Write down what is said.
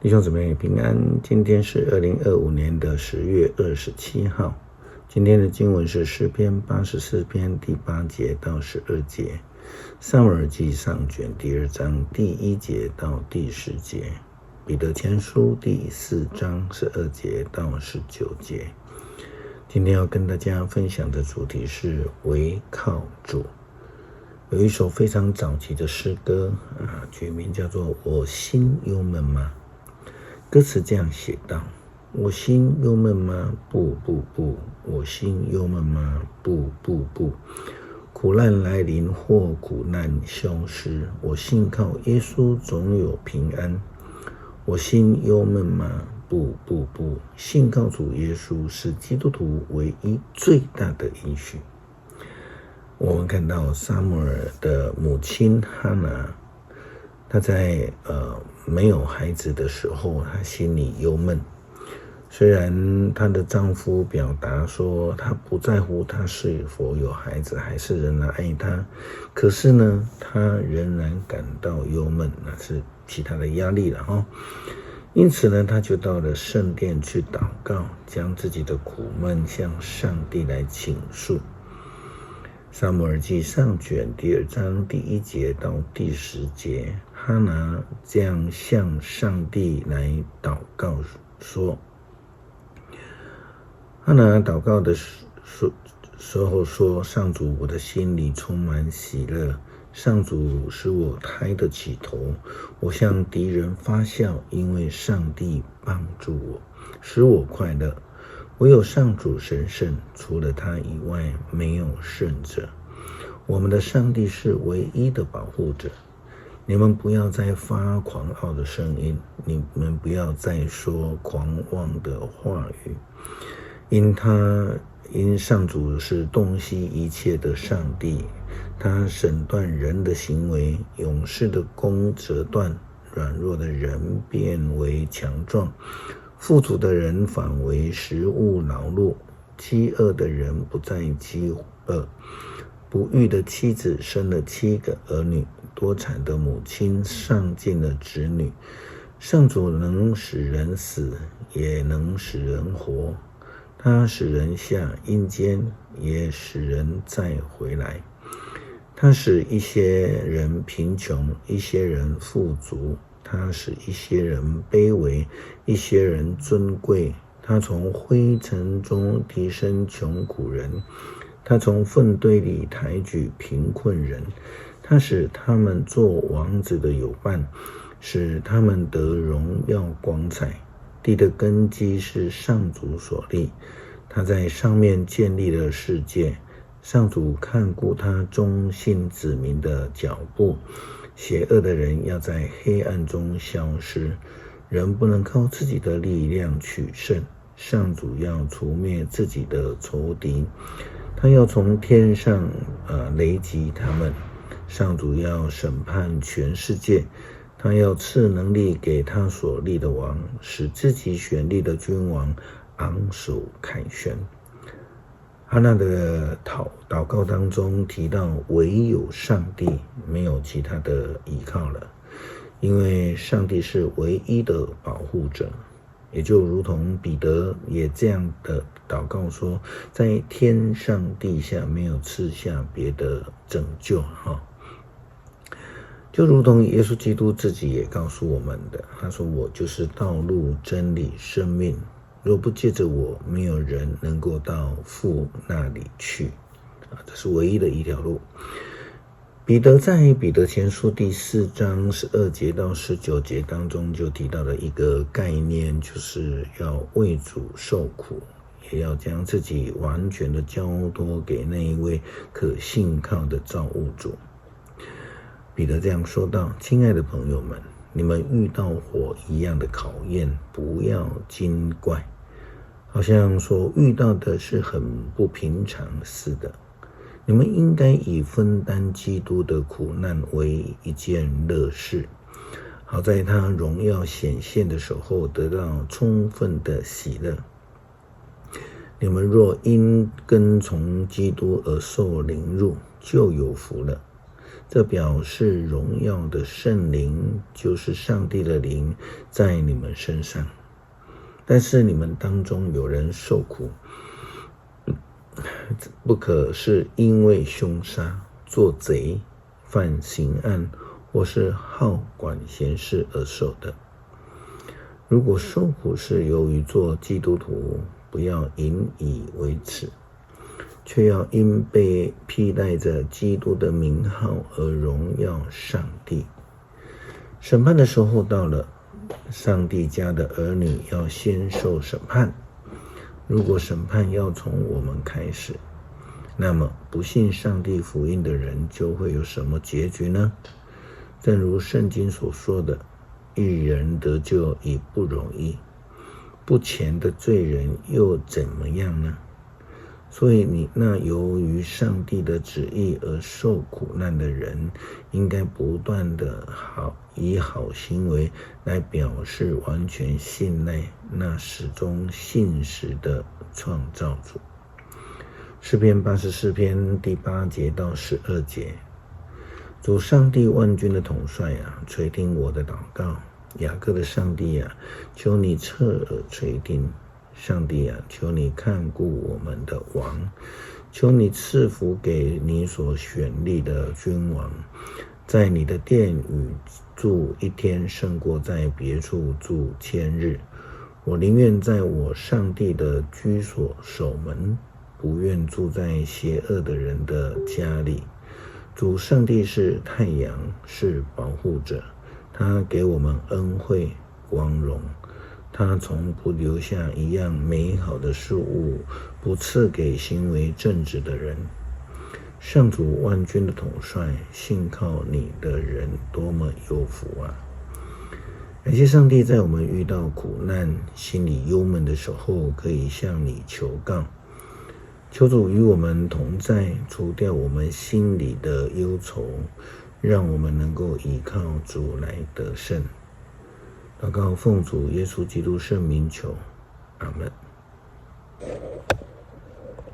弟兄姊妹平安，今天是2025年的10月27号。今天的经文是诗篇84篇第8节到12节，撒母耳记上卷第2章第1节到第10节，彼得前书第4章12节到19节。今天要跟大家分享的主题是唯靠主。有一首非常早期的诗歌曲名叫做我心忧闷吗？歌词这样写道：我心忧闷吗？不，我心忧闷吗？不，苦难来临或苦难消失，我信靠耶稣总有平安。我心忧闷吗？不，信靠主耶稣是基督徒唯一最大的应许。我们看到撒母耳的母亲哈拿，她在没有孩子的时候，她心里忧闷。虽然她的丈夫表达说他不在乎她是否有孩子，还是仍然爱她，可是呢，她仍然感到忧闷，那是其他的压力了因此呢，她就到了圣殿去祷告，将自己的苦闷向上帝来倾诉。撒母耳记上卷第2章第1节到第10节，哈拿这样向上帝来祷告说，哈拿祷告的时候说，上主，我的心里充满喜乐，上主使我抬得起头，我向敌人发笑，因为上帝帮助我，使我快乐。唯有上主神圣，除了他以外没有圣者。我们的上帝是唯一的保护者。你们不要再发狂傲的声音，你们不要再说狂妄的话语，因上主是洞悉一切的上帝，他审断人的行为，勇士的弓折断，软弱的人变为强壮，富足的人反为食物劳碌，饥饿的人不再饥饿，不育的妻子生了7个儿女，多产的母亲丧尽了子女。上主能使人死，也能使人活，他使人下阴间，也使人再回来。他使一些人贫穷，一些人富足，他使一些人卑微，一些人尊贵。他从灰尘中提升穷苦人，他从粪堆里抬举贫困人，他使他们做王子的友伴，使他们得荣耀光彩。地的根基是上主所立，他在上面建立了世界。上主看顾他忠信子民的脚步，邪恶的人要在黑暗中消失。人不能靠自己的力量取胜，上主要除灭自己的仇敌，他要从天上雷击他们。上主要审判全世界，他要赐能力给他所立的王，使自己选立的君王昂首凯旋。哈拿的祷告当中提到，唯有上帝，没有其他的依靠了，因为上帝是唯一的保护者。也就如同彼得也这样的祷告说，在天上地下没有赐下别的拯救就如同耶稣基督自己也告诉我们的，他说，我就是道路真理生命，若不借着我，没有人能够到父那里去这是唯一的一条路。彼得在彼得前书第4章12节到19节当中就提到了一个概念，就是要为主受苦，也要将自己完全的交托给那一位可信靠的造物主。彼得这样说道，亲爱的朋友们，你们遇到火一样的考验，不要惊怪，好像所遇到的是很不平常似的。你们应该以分担基督的苦难为一件乐事，好在他荣耀显现的时候得到充分的喜乐。你们若因跟从基督而受凌辱，就有福了。这表示荣耀的圣灵，就是上帝的灵在你们身上。但是你们当中有人受苦，不可是因为凶杀、做贼、犯刑案或是好管闲事而受的。如果受苦是由于做基督徒，不要引以为耻，却要因被披戴着基督的名号而荣耀上帝。审判的时候到了，上帝家的儿女要先受审判。如果审判要从我们开始，那么不信上帝福音的人就会有什么结局呢？正如圣经所说的，一人得救已不容易，不虔的罪人又怎么样呢？所以你那由于上帝的旨意而受苦难的人，应该不断的以好行为来表示完全信赖那始终信实的创造主。诗篇84篇第8节到12节，主上帝万军的统帅啊，垂听我的祷告。雅各的上帝啊，求你侧耳垂听。上帝啊，求你看顾我们的王，求你赐福给你所选立的君王，在你的殿宇住1天胜过在别处住1000日。我宁愿在我上帝的居所守门，不愿住在邪恶的人的家里。主上帝是太阳，是保护者，他给我们恩惠光荣，他从不留下一样美好的事物，不赐给行为正直的人。上主万军的统帅，信靠你的人多么有福啊！感谢上帝，在我们遇到苦难、心里忧闷的时候，可以向你求告。求主与我们同在，除掉我们心里的忧愁，让我们能够依靠主来得胜。祷告奉主耶稣基督圣名求，阿们。